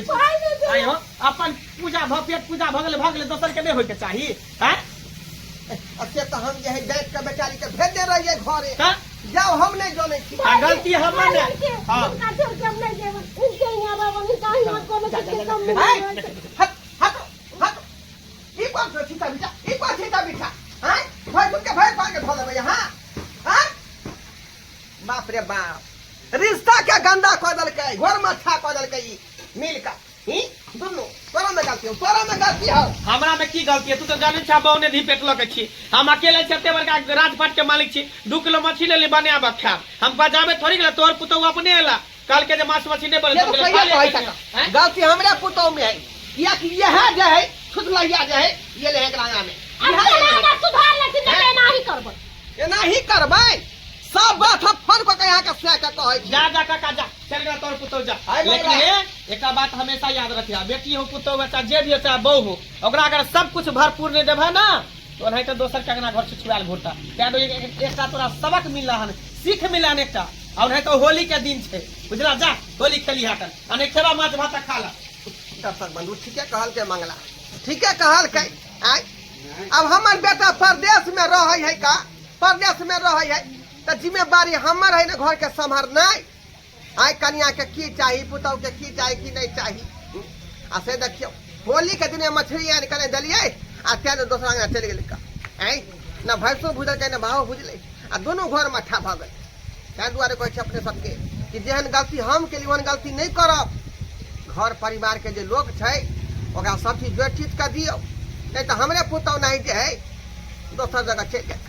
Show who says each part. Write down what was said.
Speaker 1: सोच आई हो अपन पूजा पेट पूजा भगले दोसर के नहीं होय के चाहिए हैं।
Speaker 2: अच्छा तो हम जे है बैठ के बेचारी के भेज दे रहिए घरे जाओ हम नहीं जाने की
Speaker 1: गलती हमर ने हां
Speaker 2: हट हट हट ई बात तो सीता बिटा ई बात सीता बिटा हैं भाई तुम के भाई पार के धोले भैया हां हां बाप रे बाप रिश्ता क्या गंदा कर दल के घर में ठा कर दल के मिल का ही दोनों तोरा में गलती है
Speaker 1: हमरा में की गलती है तू तो जाने छा बहुने धी पेटलो के छी हम अकेले छते बड़का राजपाट के मालिक छी 2 किलो मछली ले बनाबे खा हम बजाबे थोड़ी गेला तोर पुतौ अपने एला कल के जे मांस मछली नहीं बने तो
Speaker 2: गलती हमरा पुतौ में है या कि ये है जे है खुद लइया जे है ये ले एकरा में
Speaker 3: सुधार लेकिन नहीं करबे
Speaker 2: एना ही करबै सब बात हम फोन को कहा के से के कहै
Speaker 1: जा काका जा चल गया तोर पुतौ जा लेकिन एक बात हमेशा याद रखिया बेटी हो पुतौ बच्चा जे भी होता बहु हो ओकरा अगर सब कुछ भरपूर नहीं देबे ना तो नहीं तो दोसर के घर से छुड़ाल घोटा क्या एकटा तोरा सबक मिला हन सीख मिला ने एकटा और नहीं तो होली के दिन छे बुझला जा होली खेली हाटन अने खेला माछ भात खा ला
Speaker 2: दर्शक बंधु ठीके कहल के मंगला ठीके कहल के आय अब हमर बेटा परदेश में रहै है का परदेश में रहै है तो जिम्मेवारी हमर है ना घर के संभालनाइ आय कन्या के की चाहिए पुतौ के की चाहिए की नहीं चाहिए आ से देखियो होली के दिन मछली आन के दलिए आ त्या दोसरा अंगना चल गेल का आय ना भैंसो भुजल के ना भाव भुजले आ दोनों घर में ठा भ गए ताहि दुआरे कहै छै अपने सबके कि जेहन गलती हम के लिए गलती नहीं करब घर परिवार के जे लोग छै ओकरा सब चीज जोड़ चीज कर दियो नहीं तो हमरे पुतौ नहीं जे है दोसर जगह चल जाए।